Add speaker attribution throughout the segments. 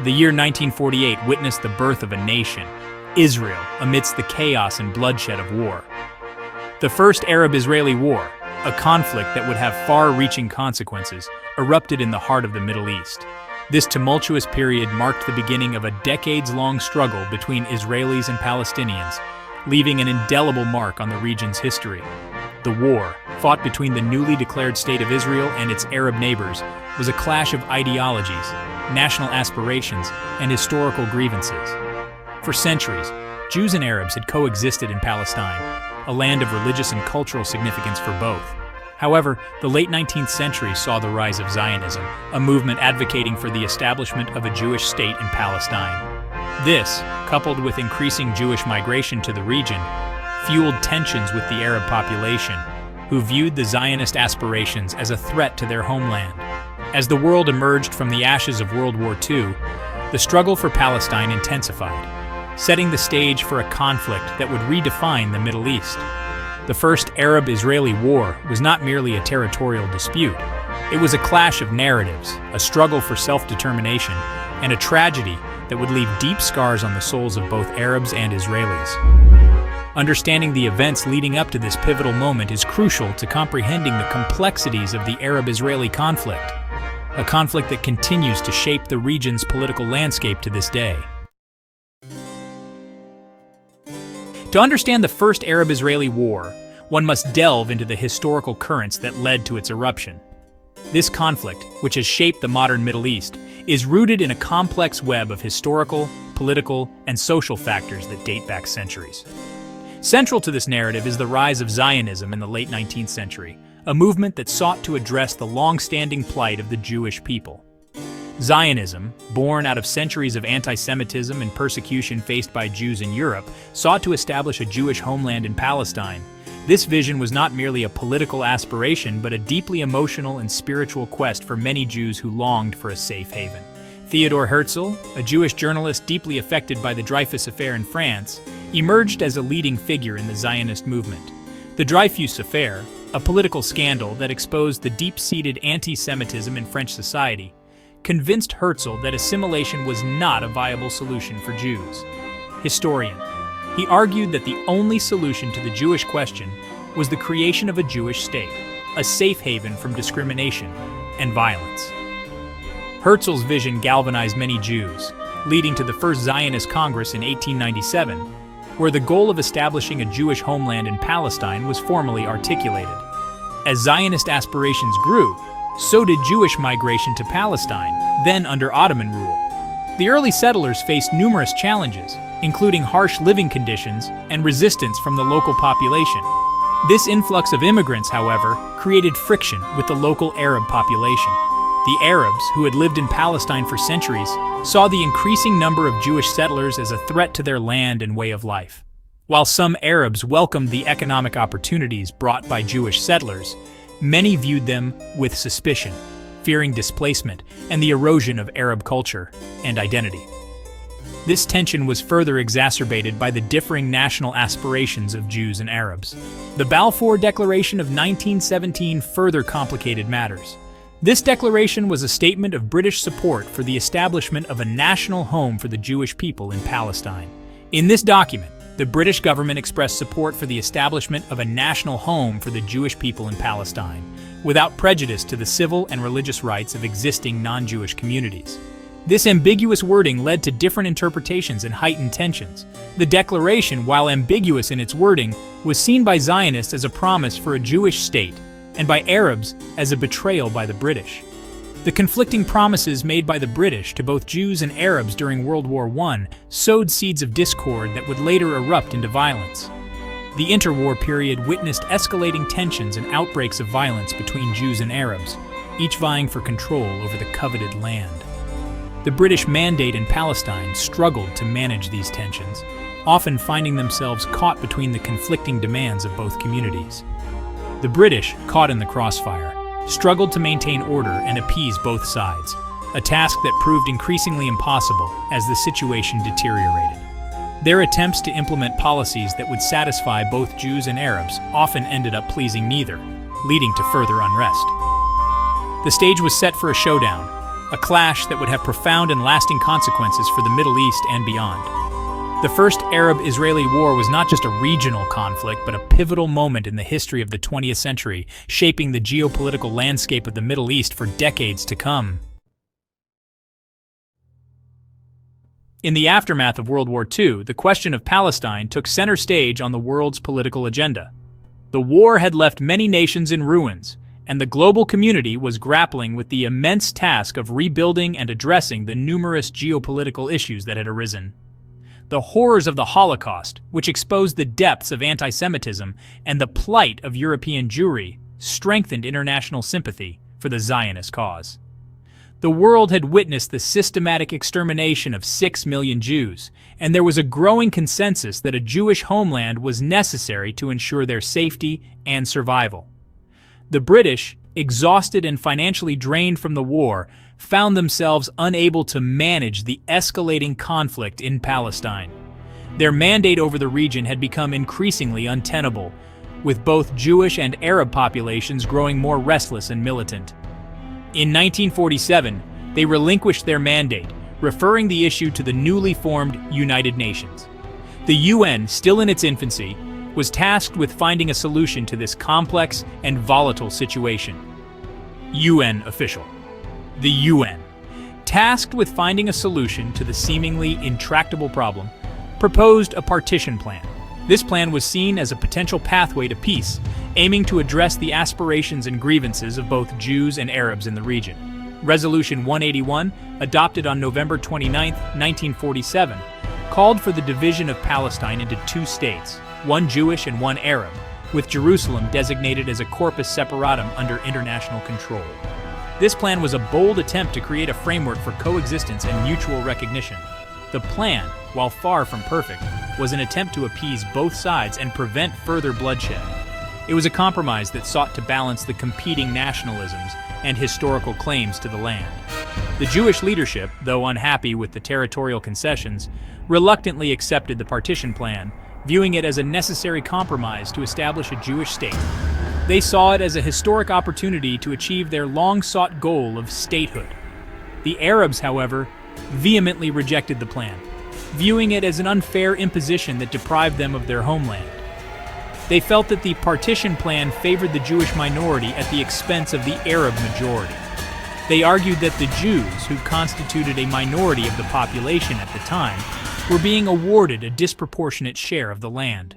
Speaker 1: The year 1948 witnessed the birth of a nation, Israel, amidst the chaos and bloodshed of war. The First Arab-Israeli War, a conflict that would have far-reaching consequences, erupted in the heart of the Middle East. This tumultuous period marked the beginning of a decades-long struggle between Israelis and Palestinians, leaving an indelible mark on the region's history. The war, fought between the newly declared State of Israel and its Arab neighbors, was a clash of ideologies, national aspirations, and historical grievances. For centuries, Jews and Arabs had coexisted in Palestine, a land of religious and cultural significance for both. However, the late 19th century saw the rise of Zionism, a movement advocating for the establishment of a Jewish state in Palestine. This, coupled with increasing Jewish migration to the region, fueled tensions with the Arab population, who viewed the Zionist aspirations as a threat to their homeland. As the world emerged from the ashes of World War II, the struggle for Palestine intensified, setting the stage for a conflict that would redefine the Middle East. The First Arab-Israeli War was not merely a territorial dispute. It was a clash of narratives, a struggle for self-determination, and a tragedy that would leave deep scars on the souls of both Arabs and Israelis. Understanding the events leading up to this pivotal moment is crucial to comprehending the complexities of the Arab-Israeli conflict, a conflict that continues to shape the region's political landscape to this day. To understand the First Arab-Israeli War, one must delve into the historical currents that led to its eruption. This conflict, which has shaped the modern Middle East, is rooted in a complex web of historical, political, and social factors that date back centuries. Central to this narrative is the rise of Zionism in the late 19th century, a movement that sought to address the long-standing plight of the Jewish people. Zionism, born out of centuries of anti-Semitism and persecution faced by Jews in Europe, sought to establish a Jewish homeland in Palestine. This vision was not merely a political aspiration, but a deeply emotional and spiritual quest for many Jews who longed for a safe haven. Theodor Herzl, a Jewish journalist deeply affected by the Dreyfus Affair in France, emerged as a leading figure in the Zionist movement. The Dreyfus Affair, a political scandal that exposed the deep-seated anti-Semitism in French society, convinced Herzl that assimilation was not a viable solution for Jews. Historian, he argued that the only solution to the Jewish question was the creation of a Jewish state, a safe haven from discrimination and violence. Herzl's vision galvanized many Jews, leading to the First Zionist Congress in 1897, where the goal of establishing a Jewish homeland in Palestine was formally articulated. As Zionist aspirations grew, so did Jewish migration to Palestine, then under Ottoman rule. The early settlers faced numerous challenges, including harsh living conditions and resistance from the local population. This influx of immigrants, however, created friction with the local Arab population. The Arabs, who had lived in Palestine for centuries, saw the increasing number of Jewish settlers as a threat to their land and way of life. While some Arabs welcomed the economic opportunities brought by Jewish settlers, many viewed them with suspicion, fearing displacement and the erosion of Arab culture and identity. This tension was further exacerbated by the differing national aspirations of Jews and Arabs. The Balfour Declaration of 1917 further complicated matters. This declaration was a statement of British support for the establishment of a national home for the Jewish people in Palestine. In this document, the British government expressed support for the establishment of a national home for the Jewish people in Palestine, without prejudice to the civil and religious rights of existing non-Jewish communities. This ambiguous wording led to different interpretations and heightened tensions. The declaration, while ambiguous in its wording, was seen by Zionists as a promise for a Jewish state, and by Arabs as a betrayal by the British. The conflicting promises made by the British to both Jews and Arabs during World War I sowed seeds of discord that would later erupt into violence. The interwar period witnessed escalating tensions and outbreaks of violence between Jews and Arabs, each vying for control over the coveted land. The British Mandate in Palestine struggled to manage these tensions, often finding themselves caught between the conflicting demands of both communities. The British, caught in the crossfire, struggled to maintain order and appease both sides, a task that proved increasingly impossible as the situation deteriorated. Their attempts to implement policies that would satisfy both Jews and Arabs often ended up pleasing neither, leading to further unrest. The stage was set for a showdown, a clash that would have profound and lasting consequences for the Middle East and beyond. The First Arab-Israeli War was not just a regional conflict, but a pivotal moment in the history of the 20th century, shaping the geopolitical landscape of the Middle East for decades to come. In the aftermath of World War II, the question of Palestine took center stage on the world's political agenda. The war had left many nations in ruins, and the global community was grappling with the immense task of rebuilding and addressing the numerous geopolitical issues that had arisen. The horrors of the Holocaust, which exposed the depths of anti-Semitism and the plight of European Jewry, strengthened international sympathy for the Zionist cause. The world had witnessed the systematic extermination of 6 million Jews, and there was a growing consensus that a Jewish homeland was necessary to ensure their safety and survival. The British, exhausted and financially drained from the war, found themselves unable to manage the escalating conflict in Palestine. Their mandate over the region had become increasingly untenable, with both Jewish and Arab populations growing more restless and militant. In 1947, they relinquished their mandate, referring the issue to the newly formed United Nations. The UN, still in its infancy, was tasked with finding a solution to this complex and volatile situation. UN official. The UN, tasked with finding a solution to the seemingly intractable problem, proposed a partition plan. This plan was seen as a potential pathway to peace, aiming to address the aspirations and grievances of both Jews and Arabs in the region. Resolution 181, adopted on November 29, 1947, called for the division of Palestine into two states, one Jewish and one Arab, with Jerusalem designated as a corpus separatum under international control. This plan was a bold attempt to create a framework for coexistence and mutual recognition. The plan, while far from perfect, was an attempt to appease both sides and prevent further bloodshed. It was a compromise that sought to balance the competing nationalisms and historical claims to the land. The Jewish leadership, though unhappy with the territorial concessions, reluctantly accepted the partition plan, viewing it as a necessary compromise to establish a Jewish state. They saw it as a historic opportunity to achieve their long-sought goal of statehood. The Arabs, however, vehemently rejected the plan, viewing it as an unfair imposition that deprived them of their homeland. They felt that the partition plan favored the Jewish minority at the expense of the Arab majority. They argued that the Jews, who constituted a minority of the population at the time, were being awarded a disproportionate share of the land.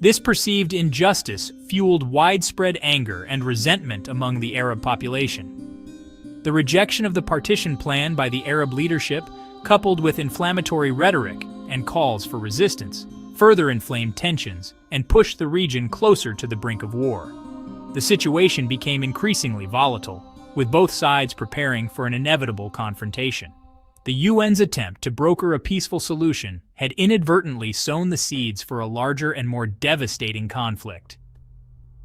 Speaker 1: This perceived injustice fueled widespread anger and resentment among the Arab population. The rejection of the partition plan by the Arab leadership, coupled with inflammatory rhetoric and calls for resistance, further inflamed tensions and pushed the region closer to the brink of war. The situation became increasingly volatile, with both sides preparing for an inevitable confrontation. The UN's attempt to broker a peaceful solution had inadvertently sown the seeds for a larger and more devastating conflict.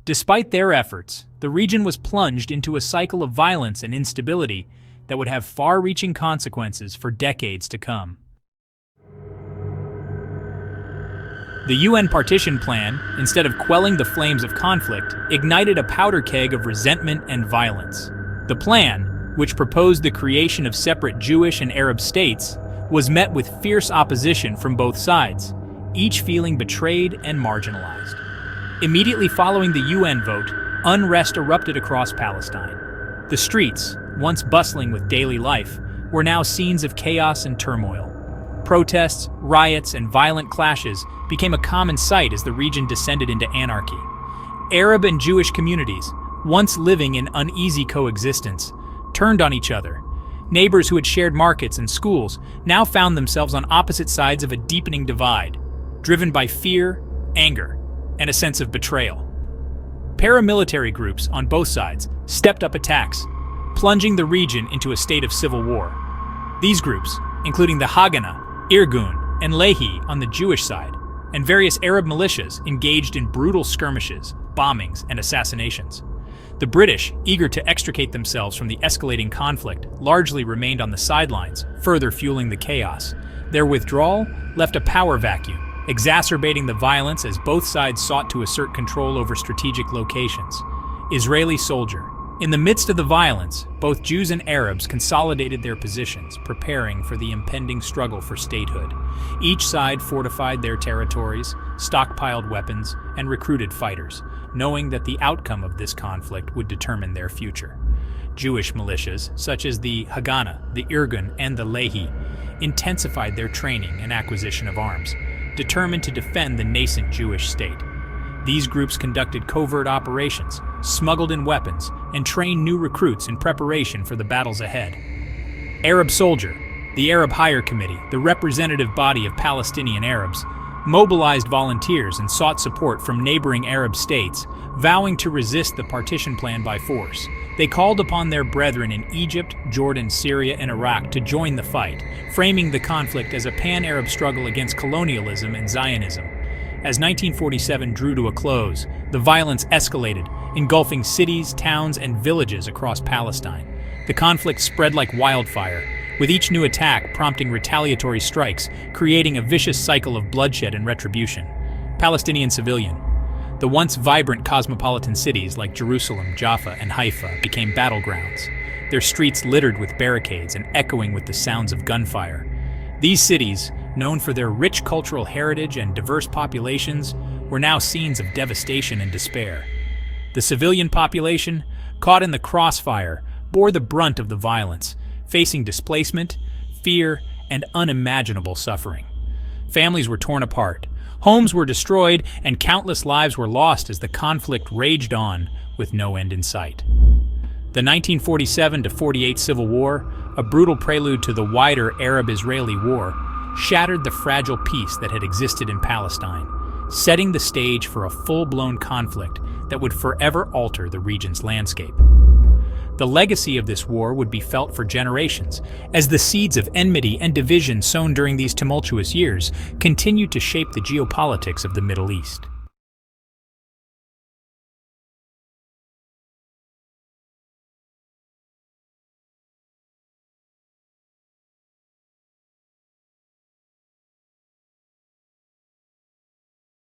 Speaker 1: Despite their efforts, the region was plunged into a cycle of violence and instability that would have far-reaching consequences for decades to come. The UN partition plan, instead of quelling the flames of conflict, ignited a powder keg of resentment and violence. The plan, which proposed the creation of separate Jewish and Arab states, was met with fierce opposition from both sides, each feeling betrayed and marginalized. Immediately following the UN vote, unrest erupted across Palestine. The streets, once bustling with daily life, were now scenes of chaos and turmoil. Protests, riots, and violent clashes became a common sight as the region descended into anarchy. Arab and Jewish communities, once living in uneasy coexistence, turned on each other. Neighbors who had shared markets and schools now found themselves on opposite sides of a deepening divide, driven by fear, anger, and a sense of betrayal. Paramilitary groups on both sides stepped up attacks, plunging the region into a state of civil war. These groups, including the Haganah, Irgun, and Lehi on the Jewish side, and various Arab militias, engaged in brutal skirmishes, bombings, and assassinations. The British, eager to extricate themselves from the escalating conflict, largely remained on the sidelines, further fueling the chaos. Their withdrawal left a power vacuum, exacerbating the violence as both sides sought to assert control over strategic locations. Israeli soldier, In the midst of the violence, both Jews and Arabs consolidated their positions, preparing for the impending struggle for statehood. Each side fortified their territories, stockpiled weapons, and recruited fighters, knowing that the outcome of this conflict would determine their future. Jewish militias, such as the Haganah, the Irgun, and the Lehi, intensified their training and acquisition of arms, determined to defend the nascent Jewish state. These groups conducted covert operations, smuggled in weapons, and trained new recruits in preparation for the battles ahead. Arab Soldier, the Arab Hire Committee, the representative body of Palestinian Arabs, mobilized volunteers and sought support from neighboring Arab states, vowing to resist the partition plan by force. They called upon their brethren in Egypt, Jordan, Syria, and Iraq to join the fight, framing the conflict as a pan-Arab struggle against colonialism and Zionism. As 1947 drew to a close, the violence escalated, engulfing cities, towns, and villages across Palestine. The conflict spread like wildfire, with each new attack prompting retaliatory strikes, creating a vicious cycle of bloodshed and retribution. Palestinian civilian. The once vibrant cosmopolitan cities like Jerusalem, Jaffa, and Haifa became battlegrounds, their streets littered with barricades and echoing with the sounds of gunfire. These cities, known for their rich cultural heritage and diverse populations, were now scenes of devastation and despair. The civilian population, caught in the crossfire, bore the brunt of the violence, facing displacement, fear, and unimaginable suffering. Families were torn apart, homes were destroyed, and countless lives were lost as the conflict raged on with no end in sight. The 1947-48 Civil War, a brutal prelude to the wider Arab-Israeli War, shattered the fragile peace that had existed in Palestine, setting the stage for a full-blown conflict that would forever alter the region's landscape. The legacy of this war would be felt for generations, as the seeds of enmity and division sown during these tumultuous years continued to shape the geopolitics of the Middle East.